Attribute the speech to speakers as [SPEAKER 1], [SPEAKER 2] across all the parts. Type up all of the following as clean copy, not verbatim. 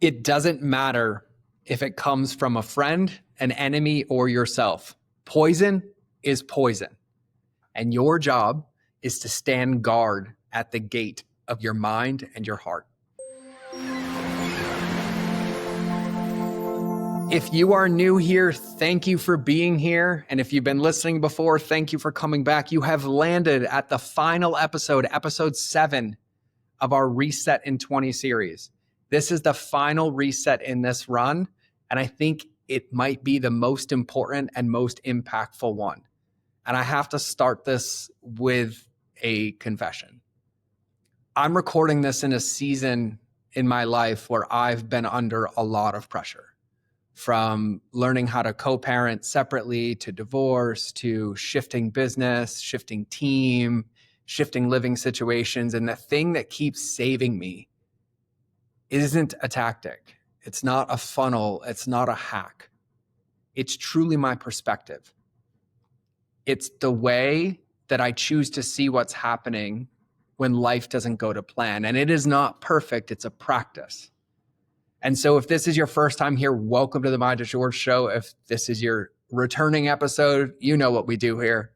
[SPEAKER 1] It doesn't matter if it comes from a friend, an enemy, or yourself. Poison is poison. And your job is to stand guard at the gate of your mind and your heart. If you are new here, thank you for being here. And if you've been listening before, thank you for coming back. You have landed at the final episode, episode 7 of our Reset in 20 series. This is the final reset in this run, and I think it might be the most important and most impactful one. And I have to start this with a confession. I'm recording this in a season in my life where I've been under a lot of pressure, from learning how to co-parent separately, to divorce, to shifting business, shifting team, shifting living situations. And the thing that keeps saving me isn't a tactic. It's not a funnel. It's not a hack. It's truly my perspective. It's the way that I choose to see what's happening when life doesn't go to plan. And it is not perfect. It's a practice. And so if this is your first time here, welcome to the Mind is Yours show. If this is your returning episode, you know what we do here.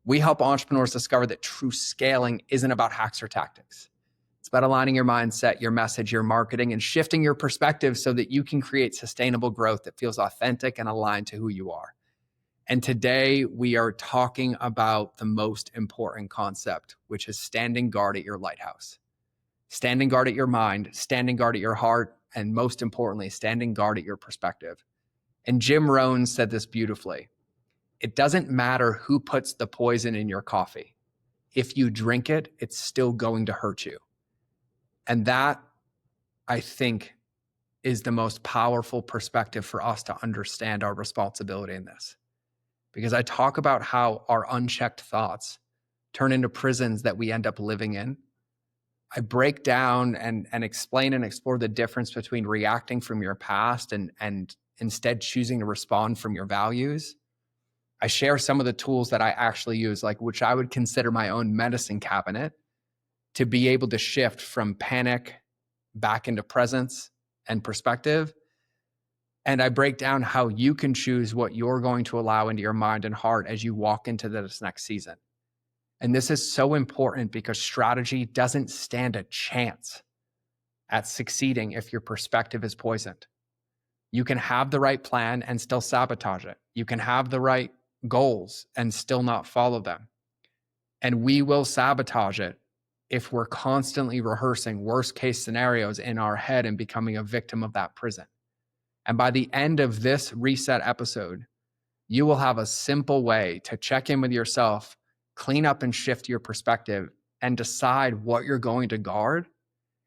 [SPEAKER 1] We help entrepreneurs discover that true scaling isn't about hacks or tactics. It's about aligning your mindset, your message, your marketing, and shifting your perspective so that you can create sustainable growth that feels authentic and aligned to who you are. And today we are talking about the most important concept, which is standing guard at your lighthouse. Standing guard at your mind, standing guard at your heart, and most importantly, standing guard at your perspective. And Jim Rohn said this beautifully. It doesn't matter who puts the poison in your coffee. If you drink it, it's still going to hurt you. And that, I think, is the most powerful perspective for us to understand our responsibility in this. Because I talk about how our unchecked thoughts turn into prisons that we end up living in. I break down and explain and explore the difference between reacting from your past and instead choosing to respond from your values. I share some of the tools that I actually use, like which I would consider my own medicine cabinet, to be able to shift from panic back into presence and perspective. And I break down how you can choose what you're going to allow into your mind and heart as you walk into this next season. And this is so important because strategy doesn't stand a chance at succeeding if your perspective is poisoned. You can have the right plan and still sabotage it. You can have the right goals and still not follow them. And we will sabotage it if we're constantly rehearsing worst case scenarios in our head and becoming a victim of that prison. And by the end of this reset episode, you will have a simple way to check in with yourself, clean up and shift your perspective, and decide what you're going to guard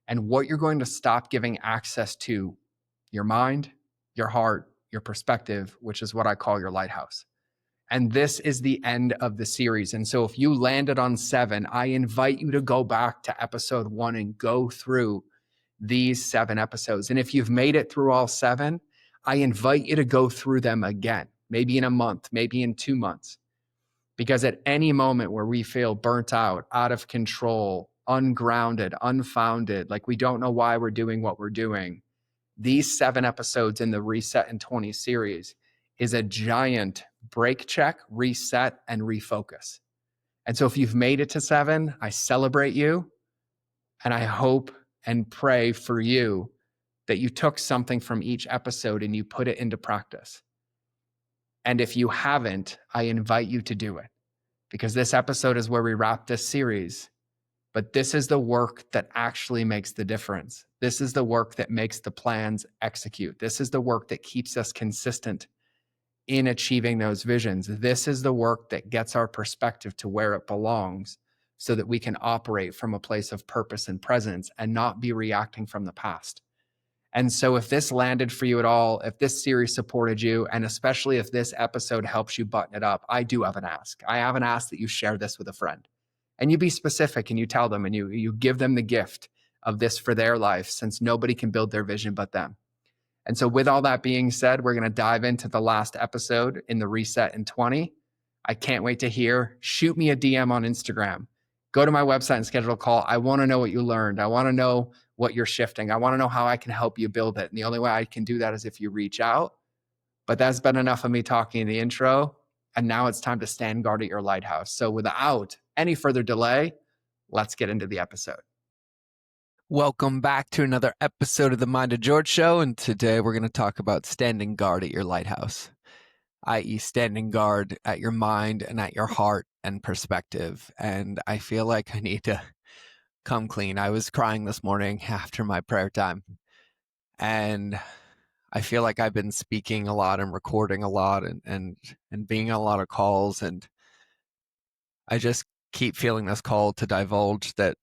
[SPEAKER 1] and what you're going to stop giving access to your mind, your heart, your perspective, which is what I call your lighthouse. And this is the end of the series. And so if you landed on 7, I invite you to go back to episode 1 and go through these 7 episodes. And if you've made it through all 7, I invite you to go through them again, maybe in a month, maybe in 2 months. Because at any moment where we feel burnt out of control, ungrounded, unfounded, like we don't know why we're doing what we're doing, these 7 episodes in the Reset in 20 series is a giant break, check, reset, and refocus. And so if you've made it to 7, I celebrate you. And I hope and pray for you that you took something from each episode and you put it into practice. And if you haven't, I invite you to do it, because this episode is where we wrap this series. But this is the work that actually makes the difference. This is the work that makes the plans execute. This is the work that keeps us consistent in achieving those visions. This is the work that gets our perspective to where it belongs so that we can operate from a place of purpose and presence and not be reacting from the past. And so if this landed for you at all, if this series supported you, and especially if this episode helps you button it up, I do have an ask. I have an ask that you share this with a friend. And you be specific and you tell them and you give them the gift of this for their life, since nobody can build their vision but them. And so with all that being said, we're going to dive into the last episode in the Reset in 20. I can't wait to hear. Shoot me a DM on Instagram. go to my website and schedule a call. I want to know what you learned. I want to know what you're shifting. I want to know how I can help you build it. And the only way I can do that is if you reach out. But that's been enough of me talking in the intro. And now it's time to stand guard at your lighthouse. So without any further delay, let's get into the episode. Welcome back to another episode of the Mind of George Show. And today we're going to talk about standing guard at your lighthouse, i.e. standing guard at your mind and at your heart and perspective. And I feel like I need to come clean. I was crying this morning after my prayer time. And I feel like I've been speaking a lot and recording a lot and being on a lot of calls. And I just keep feeling this call to divulge that,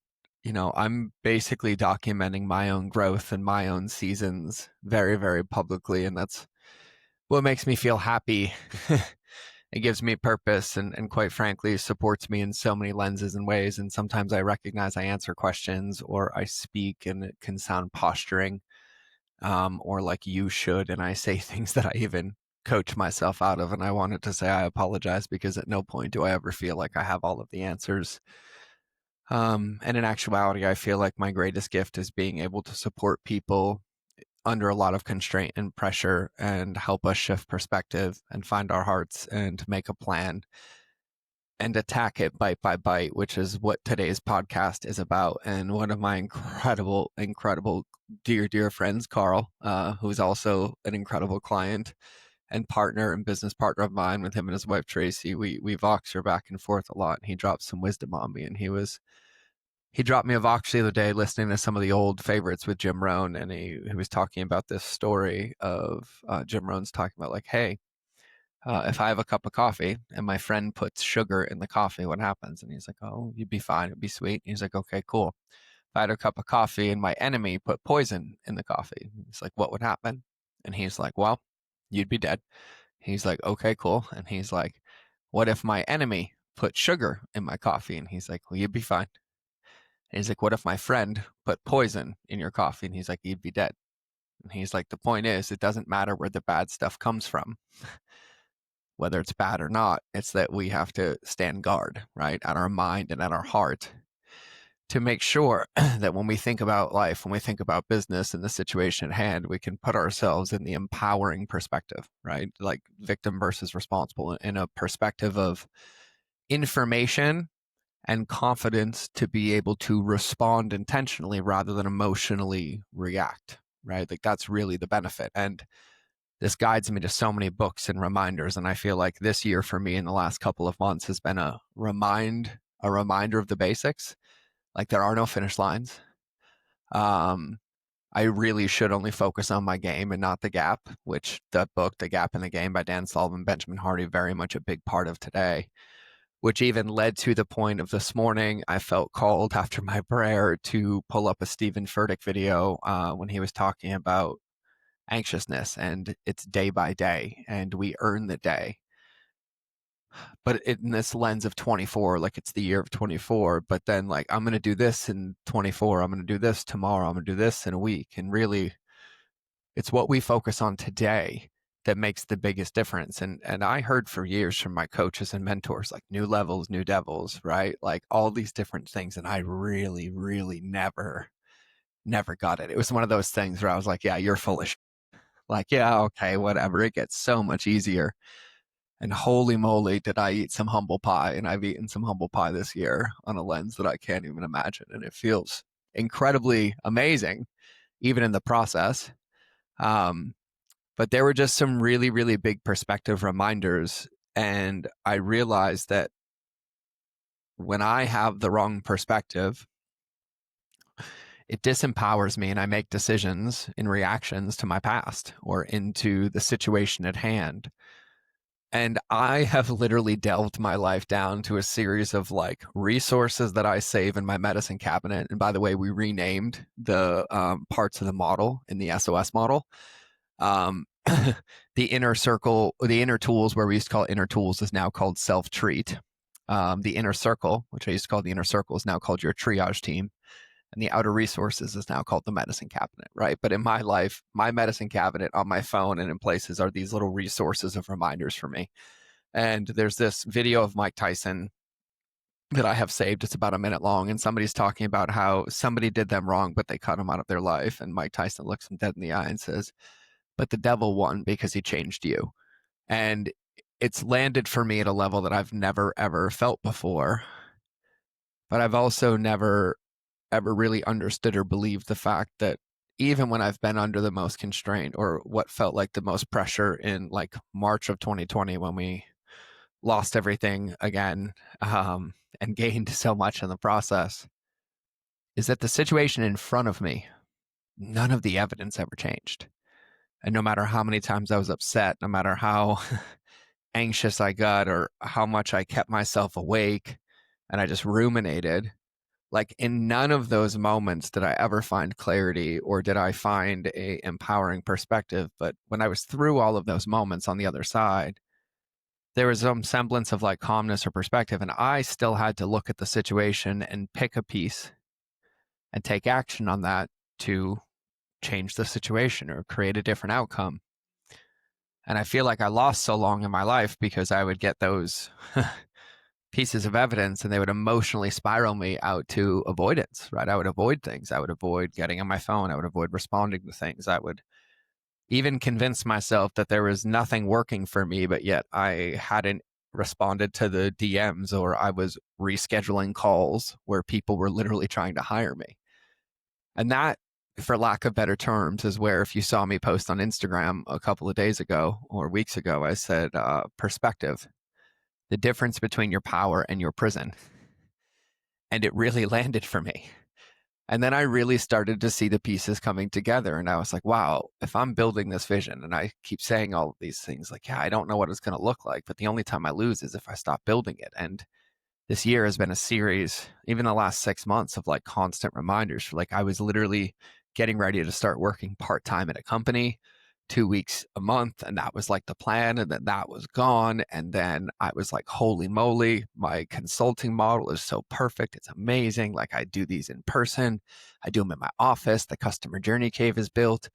[SPEAKER 1] I'm basically documenting my own growth and my own seasons very, very publicly. And that's what makes me feel happy. It gives me purpose and quite frankly, supports me in so many lenses and ways. And sometimes I recognize I answer questions or I speak and it can sound posturing. Or like you should, and I say things that I even coach myself out of. And I wanted to say I apologize because at no point do I ever feel like I have all of the answers. And in actuality, I feel like my greatest gift is being able to support people under a lot of constraint and pressure and help us shift perspective and find our hearts and make a plan and attack it bite by bite, which is what today's podcast is about. And one of my incredible, dear friends, Carl, who's also an incredible client and partner and business partner of mine, with him and his wife, Tracy, we voxer back and forth a lot. And he dropped some wisdom on me. And he dropped me a vox the other day listening to some of the old favorites with Jim Rohn. And he was talking about this story of Jim Rohn's talking about like, hey, if I have a cup of coffee and my friend puts sugar in the coffee, what happens? And he's like, oh, you'd be fine. It'd be sweet. And he's like, okay, cool. If I had a cup of coffee and my enemy put poison in the coffee, he's like, what would happen? And he's like, well, you'd be dead. He's like, okay, cool. And he's like, what if my enemy put sugar in my coffee? And he's like, well, you'd be fine. And he's like, what if my friend put poison in your coffee? And he's like, you'd be dead. And he's like, the point is, it doesn't matter where the bad stuff comes from. Whether it's bad or not, it's that we have to stand guard, right, at our mind and at our heart to make sure that when we think about life, when we think about business and the situation at hand, we can put ourselves in the empowering perspective, right? Like victim versus responsible, in a perspective of information and confidence to be able to respond intentionally rather than emotionally react, right? Like that's really the benefit. And this guides me to so many books and reminders. And I feel like this year for me in the last couple of months has been a reminder of the basics. Like there are no finish lines. I really should only focus on my game and not the gap, which that book, The Gap in the Game by Dan Sullivan, Benjamin Hardy, very much a big part of today, which even led to the point of this morning, I felt called after my prayer to pull up a Stephen Furtick video when he was talking about anxiousness and it's day by day and we earn the day, but in this lens of 24, like it's the year of 24, but then like I'm going to do this in 24, I'm going to do this tomorrow, I'm going to do this in a week. And really it's what we focus on today that makes the biggest difference. And I heard for years from my coaches and mentors, like new levels, new devils, right? Like all these different things. And I really never got it. It was one of those things where I was like, yeah, you're foolish. Like, yeah, okay, whatever. It gets so much easier. And holy moly, did I eat some humble pie. And I've eaten some humble pie this year on a lens that I can't even imagine. And it feels incredibly amazing, even in the process. But there were just some really big perspective reminders. And I realized that when I have the wrong perspective, it disempowers me and I make decisions in reactions to my past or into the situation at hand. And I have literally delved my life down to a series of like resources that I save in my medicine cabinet. And by the way, we renamed the parts of the model in the SOS model. The inner circle, or the inner tools, where we used to call it inner tools, is now called self-treat. The inner circle, which I used to call the inner circle, is now called your triage team. And the outer resources is now called the medicine cabinet, right? But in my life, my medicine cabinet on my phone and in places are these little resources of reminders for me. And there's this video of Mike Tyson
[SPEAKER 2] that I have saved. It's about a minute long, and somebody's talking about how somebody did them wrong, but they cut them out of their life. And Mike Tyson looks him dead in the eye and says, "But the devil won because he changed you." And it's landed for me at a level that I've never ever felt before. But I've also never ever really understood or believed the fact that even when I've been under the most constraint or what felt like the most pressure in like March of 2020 when we lost everything again, and gained so much in the process, is that the situation in front of me, none of the evidence ever changed. And no matter how many times I was upset, no matter how anxious I got or how much I kept myself awake and I just ruminated, like in none of those moments did I ever find clarity or did I find a empowering perspective. But when I was through all of those moments on the other side, there was some semblance of like calmness or perspective. And I still had to look at the situation and pick a piece and take action on that to change the situation or create a different outcome. And I feel like I lost so long in my life because I would get those pieces of evidence and they would emotionally spiral me out to avoidance, right? I would avoid things. I would avoid getting on my phone. I would avoid responding to things. I would even convince myself that there was nothing working for me, but yet I hadn't responded to the DMs or I was rescheduling calls where people were literally trying to hire me. And that, for lack of better terms, is where if you saw me post on Instagram a couple of days ago or weeks ago, I said, perspective, the difference between your power and your prison. And it really landed for me. And then I really started to see the pieces coming together. And I was like, wow, if I'm building this vision and I keep saying all of these things, like, yeah, I don't know what it's going to look like, but the only time I lose is if I stop building it. And this year has been a series, even the last 6 months, of like constant reminders. For like, I was literally getting ready to start working part-time at a company, 2 weeks a month, and that was like the plan, and then that was gone. And then I was like, holy moly, my consulting model is so perfect, it's amazing. Like, I do these in person, I do them in my office, the customer journey cave is built.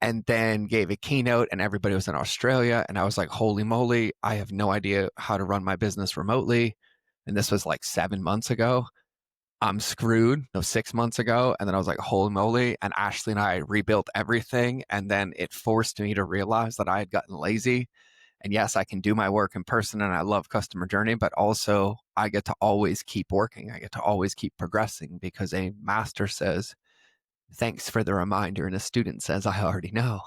[SPEAKER 2] And then gave a keynote and everybody was in Australia, and I was like, holy moly, I have no idea how to run my business remotely. And this was like 7 months ago. I'm screwed. No, 6 months ago. And then I was like, holy moly. And Ashley and I rebuilt everything. And then it forced me to realize that I had gotten lazy. And yes, I can do my work in person and I love customer journey, but also I get to always keep working. I get to always keep progressing because a master says, thanks for the reminder. And a student says, I already know.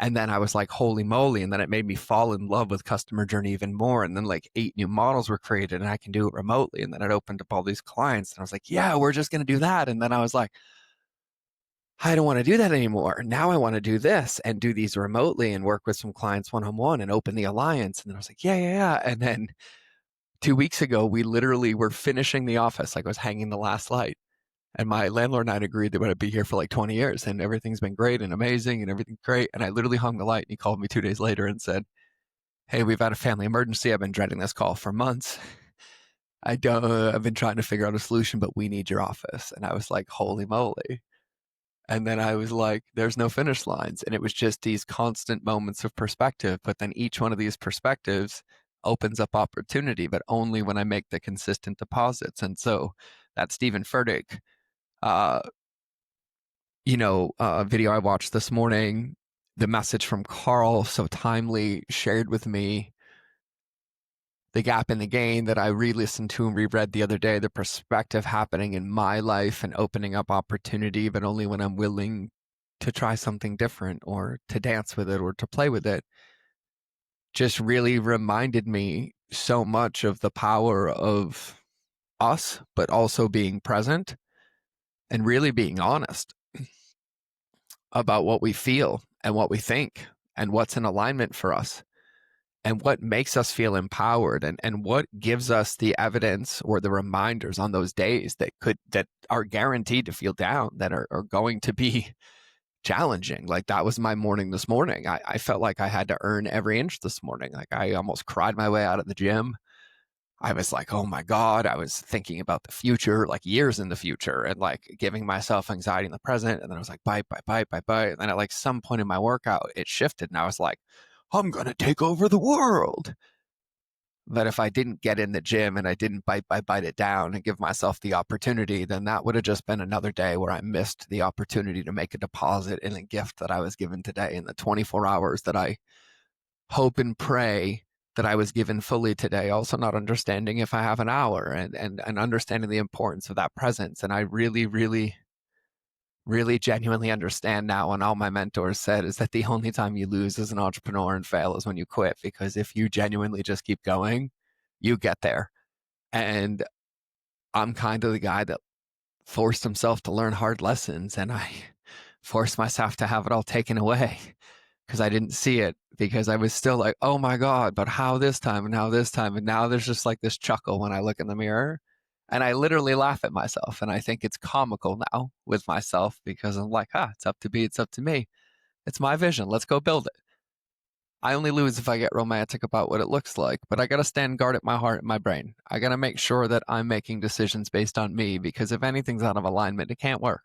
[SPEAKER 2] And then I was like, holy moly. And then it made me fall in love with customer journey even more. And then like 8 new models were created and I can do it remotely. And then it opened up all these clients. And I was like, yeah, we're just going to do that. And then I was like, I don't want to do that anymore. Now I want to do this and do these remotely and work with some clients one-on-one and open the alliance. And then I was like, yeah, yeah, yeah. And then 2 weeks ago, we literally were finishing the office. Like I was hanging the last light. And my landlord and I agreed that we'd be here for like 20 years and everything's been great and amazing and everything's great. And I literally hung the light and he called me 2 days later and said, hey, we've had a family emergency. I've been dreading this call for months. I've been trying to figure out a solution, but we need your office. And I was like, holy moly. And then I was like, there's no finish lines. And it was just these constant moments of perspective. But then each one of these perspectives opens up opportunity, but only when I make the consistent deposits. And so that Stephen Furtick uh, video I watched this morning, the message from Carl, so timely, shared with me the gap in the gain that I re-listened to and reread the other day, the perspective happening in my life and opening up opportunity, but only when I'm willing to try something different or to dance with it or to play with it, just really reminded me so much of the power of us, but also being present and really being honest about what we feel and what we think and what's in alignment for us and what makes us feel empowered and what gives us the evidence or the reminders on those days that are guaranteed to feel down, that are going to be challenging. Like that was my morning this morning. I felt like I had to earn every inch this morning. Like I almost cried my way out of the gym. I was like, oh my God, I was thinking about the future, like years in the future, and like giving myself anxiety in the present. And then I was like, bite, bite, bite, bite, bite. And then at like some point in my workout, it shifted and I was like, I'm going to take over the world. But if I didn't get in the gym and I didn't bite it down and give myself the opportunity, then that would have just been another day where I missed the opportunity to make a deposit in a gift that I was given today, in the 24 hours that I hope and pray that I was given fully today. Also not understanding if I have an hour, and understanding the importance of that presence. And I really, really, really genuinely understand now, and all my mentors said, is that the only time you lose as an entrepreneur and fail is when you quit. Because if you genuinely just keep going, you get there. And I'm kind of the guy that forced himself to learn hard lessons, and I forced myself to have it all taken away because I didn't see it, because I was still like, oh my God, but how this time and how this time? And now there's just like this chuckle when I look in the mirror, and I literally laugh at myself. And I think it's comical now with myself, because I'm like, it's up to me. It's up to me. It's my vision. Let's go build it. I only lose if I get romantic about what it looks like, but I got to stand guard at my heart and my brain. I got to make sure that I'm making decisions based on me, because if anything's out of alignment, it can't work.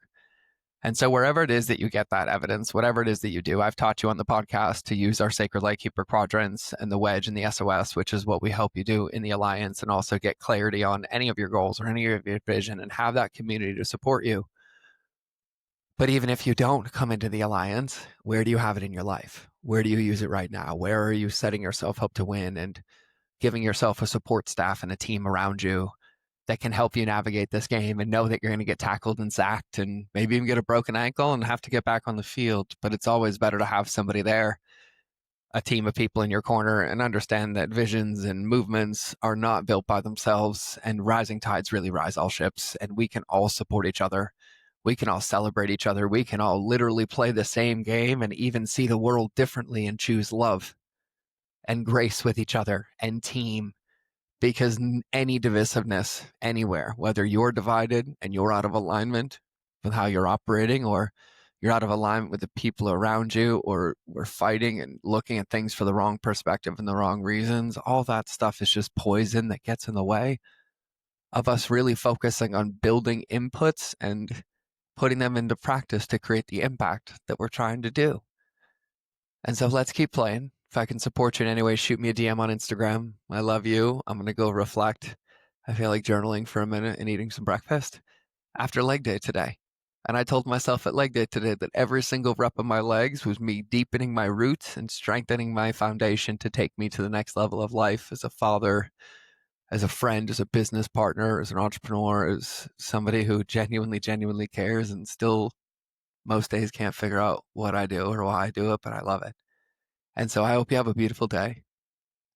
[SPEAKER 2] And so wherever it is that you get that evidence, whatever it is that you do, I've taught you on the podcast to use our Sacred Lightkeeper quadrants and the wedge and the SOS, which is what we help you do in the Alliance, and also get clarity on any of your goals or any of your vision and have that community to support you. But even if you don't come into the Alliance, where do you have it in your life? Where do you use it right now? Where are you setting yourself up to win and giving yourself a support staff and a team around you that can help you navigate this game and know that you're going to get tackled and sacked and maybe even get a broken ankle and have to get back on the field? But it's always better to have somebody there, a team of people in your corner, and understand that visions and movements are not built by themselves, and rising tides really rise all ships, and we can all support each other. We can all celebrate each other. We can all literally play the same game and even see the world differently and choose love and grace with each other and team. Because any divisiveness anywhere, whether you're divided and you're out of alignment with how you're operating, or you're out of alignment with the people around you, or we're fighting and looking at things for the wrong perspective and the wrong reasons, all that stuff is just poison that gets in the way of us really focusing on building inputs and putting them into practice to create the impact that we're trying to do. And so let's keep playing. If I can support you in any way, shoot me a DM on Instagram. I love you. I'm going to go reflect. I feel like journaling for a minute and eating some breakfast after leg day today. And I told myself at leg day today that every single rep of my legs was me deepening my roots and strengthening my foundation to take me to the next level of life as a father, as a friend, as a business partner, as an entrepreneur, as somebody who genuinely cares, and still most days can't figure out what I do or why I do it, but I love it. And so I hope you have a beautiful day.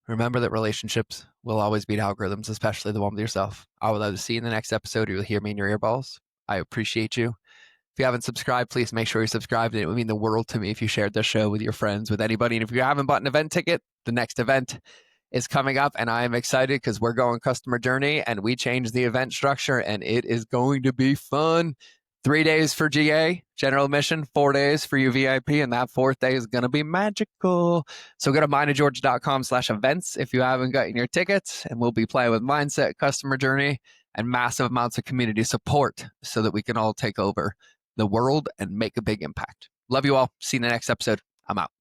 [SPEAKER 2] Remember that relationships will always beat algorithms, especially the one with yourself. I would love to see you in the next episode. You'll hear me in your earballs. I appreciate you. If you haven't subscribed, please make sure you're subscribed. And it would mean the world to me if you shared this show with your friends, with anybody. And if you haven't bought an event ticket, the next event is coming up, and I am excited because we're going customer journey and we changed the event structure, and it is going to be fun. 3 days for GA, general admission, 4 days for you VIP, and that fourth day is going to be magical. So go to mindofgeorge.com/events if you haven't gotten your tickets, and we'll be playing with mindset, customer journey, and massive amounts of community support so that we can all take over the world and make a big impact. Love you all. See you in the next episode. I'm out.